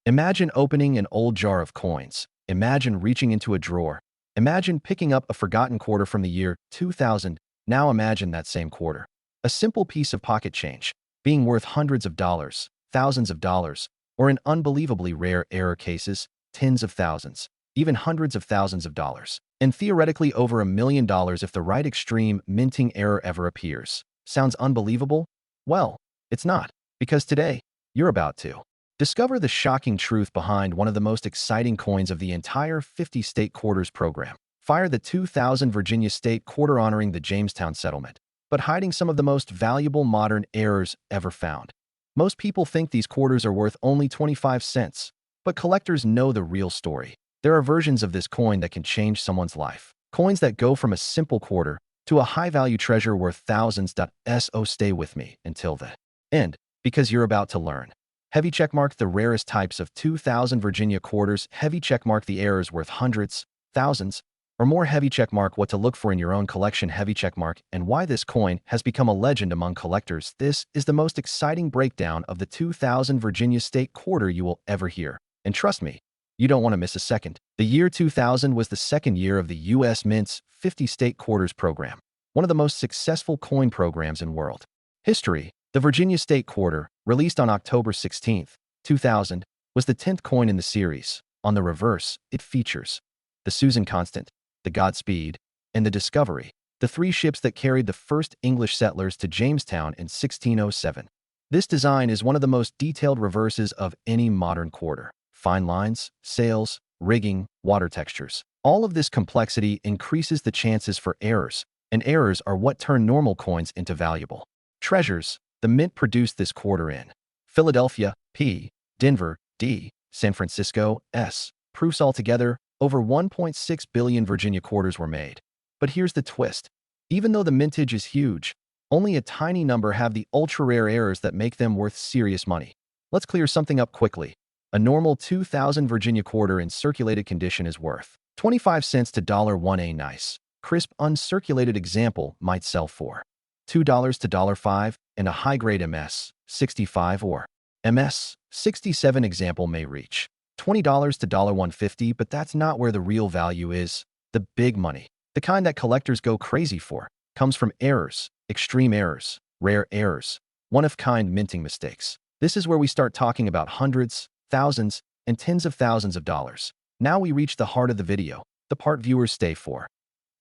Imagine opening an old jar of coins. Imagine reaching into a drawer. Imagine picking up a forgotten quarter from the year 2000. Now imagine that same quarter. A simple piece of pocket change, being worth hundreds of dollars, thousands of dollars, or in unbelievably rare error cases, tens of thousands, even hundreds of thousands of dollars, and theoretically over $1 million if the right extreme minting error ever appears. Sounds unbelievable? Well, it's not, because today, you're about to discover the shocking truth behind one of the most exciting coins of the entire 50-state quarters program. Fire the 2000 Virginia state quarter honoring the Jamestown settlement, but hiding some of the most valuable modern errors ever found. Most people think these quarters are worth only 25 cents, but collectors know the real story. There are versions of this coin that can change someone's life. Coins that go from a simple quarter to a high-value treasure worth thousands. So stay with me until the end, because you're about to learn. Heavy checkmark the rarest types of 2000 Virginia quarters. Heavy checkmark the errors worth hundreds, thousands, or more. Heavy checkmark what to look for in your own collection. Heavy checkmark and why this coin has become a legend among collectors. This is the most exciting breakdown of the 2000 Virginia state quarter you will ever hear. And trust me, you don't want to miss a second. The year 2000 was the second year of the U.S. Mint's 50-state quarters program, one of the most successful coin programs in world history. The Virginia State Quarter, released on October 16, 2000, was the 10th coin in the series. On the reverse, it features the Susan Constant, the Godspeed, and the Discovery, the three ships that carried the first English settlers to Jamestown in 1607. This design is one of the most detailed reverses of any modern quarter. Fine lines, sails, rigging, water textures. All of this complexity increases the chances for errors, and errors are what turn normal coins into valuable treasures. The Mint produced this quarter in Philadelphia, P, Denver, D, San Francisco, S. Proofs altogether, over 1.6 billion Virginia quarters were made. But here's the twist. Even though the mintage is huge, only a tiny number have the ultra-rare errors that make them worth serious money. Let's clear something up quickly. A normal 2000 Virginia quarter in circulated condition is worth 25 cents to $1. A nice, crisp, uncirculated example might sell for $2 to $5, and a high-grade MS65 or MS67 example may reach $20 to $150, but that's not where the real value is. The big money, the kind that collectors go crazy for, comes from errors, extreme errors, rare errors, one-of-kind minting mistakes. This is where we start talking about hundreds, thousands, and tens of thousands of dollars. Now we reach the heart of the video, the part viewers stay for.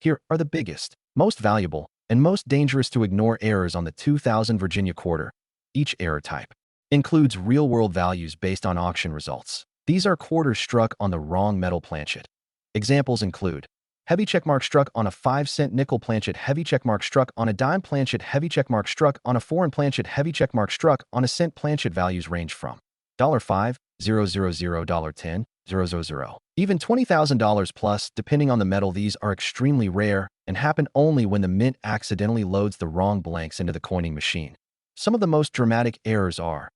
Here are the biggest, most valuable, and most dangerous to ignore errors on the 2000 Virginia quarter. Each error type includes real-world values based on auction results. These are quarters struck on the wrong metal planchet. Examples include heavy checkmark struck on a 5-cent nickel planchet, heavy checkmark struck on a dime planchet, heavy checkmark struck on a foreign planchet, heavy checkmark struck on a cent planchet. Values range from $5, $000, $10, $000, even $20,000 plus, depending on the metal. These are extremely rare and happen only when the mint accidentally loads the wrong blanks into the coining machine. Some of the most dramatic errors are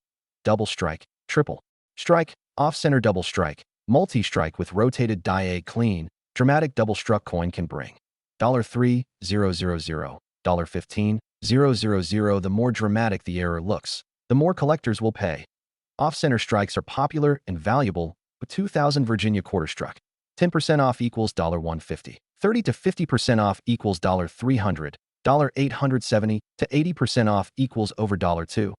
double strike, triple strike, off-center double strike, multi-strike with rotated die. A clean, dramatic double-struck coin can bring $3, $000, $15, $000. The more dramatic the error looks, the more collectors will pay. Off-center strikes are popular and valuable, but 2000 Virginia quarter struck 10% off equals $150. 30 to 50% off equals $300, $870 to 80% off equals over $2,000.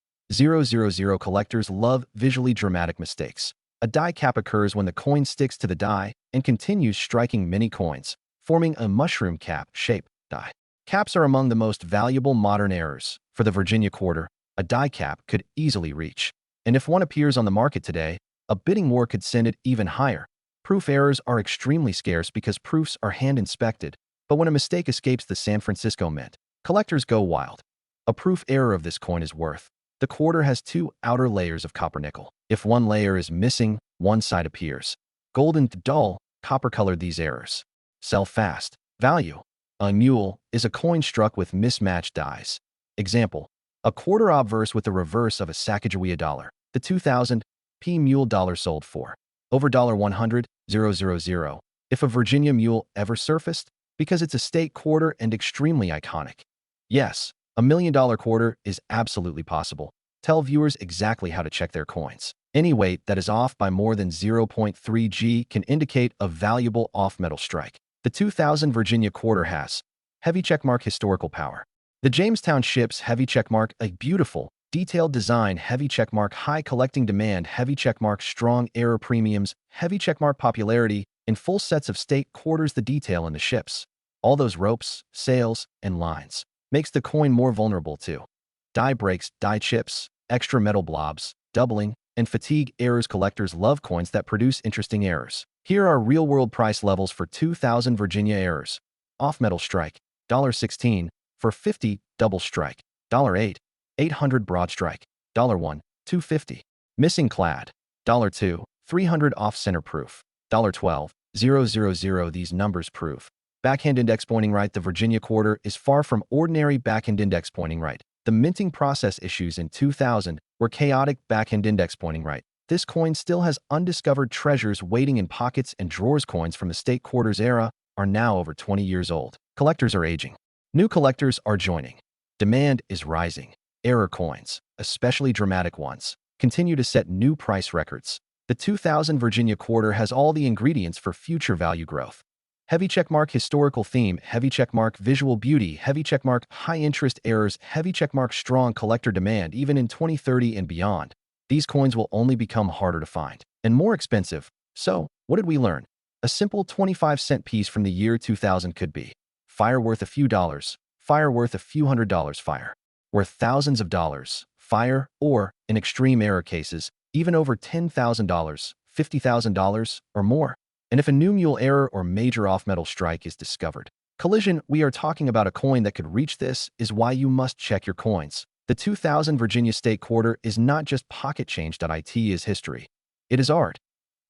Collectors love visually dramatic mistakes. A die cap occurs when the coin sticks to the die and continues striking many coins, forming a mushroom cap shape die. Caps are among the most valuable modern errors. For the Virginia quarter, a die cap could easily reach, and if one appears on the market today, a bidding war could send it even higher. Proof errors are extremely scarce because proofs are hand-inspected, but when a mistake escapes the San Francisco Mint, collectors go wild. A proof error of this coin is worth. The quarter has two outer layers of copper nickel. If one layer is missing, one side appears golden to dull, copper-colored. These errors sell fast. Value. A mule is a coin struck with mismatched dies. Example, a quarter obverse with the reverse of a Sacagawea dollar. The 2000 P mule dollar sold for over $100, $000. If a Virginia mule ever surfaced, because it's a state quarter and extremely iconic. Yes, $1 million quarter is absolutely possible. tell viewers exactly how to check their coins. Any weight that is off by more than 0.3 G can indicate a valuable off-metal strike. The 2000 Virginia quarter has heavy checkmark historical power. The Jamestown ships heavy checkmark a beautiful, detailed design heavy checkmark high collecting demand heavy checkmark strong error premiums heavy checkmark popularity in full sets of state quarters the detail in the ships. All those ropes, sails, and lines makes the coin more vulnerable to die breaks, die chips, extra metal blobs, doubling, and fatigue errors. Collectors love coins that produce interesting errors. Here are real-world price levels for 2000 Virginia errors. Off-metal strike, $16 for 50, double strike, $8, 800 broad strike, $1, 250. Missing clad, $2, 300 off-center proof, $12, 000. These numbers prove backhand index pointing right. The Virginia quarter is far from ordinary backhand index pointing right. The minting process issues in 2000 were chaotic backhand index pointing right. This coin still has undiscovered treasures waiting in pockets and drawers. Coins from the state quarters era are now over 20 years old. Collectors are aging. New collectors are joining. Demand is rising. Error coins, especially dramatic ones, continue to set new price records. The 2000 Virginia quarter has all the ingredients for future value growth. Heavy checkmark historical theme, heavy checkmark visual beauty, heavy checkmark high interest errors, heavy checkmark strong collector demand even in 2030 and beyond. These coins will only become harder to find and more expensive. So, what did we learn? A simple 25-cent piece from the year 2000 could be fire worth a few dollars, fire worth a few $100s, fire worth thousands of dollars, fire, or, in extreme error cases, even over $10,000, $50,000, or more. And if a new mule error or major off-metal strike is discovered, collision, we are talking about a coin that could reach. This is why you must check your coins. The 2000 Virginia State Quarter is not just pocket change. It is history. It is art.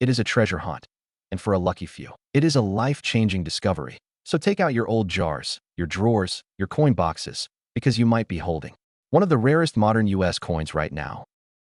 It is a treasure hunt. And for a lucky few, it is a life-changing discovery. So take out your old jars, your drawers, your coin boxes, because you might be holding one of the rarest modern U.S. coins right now.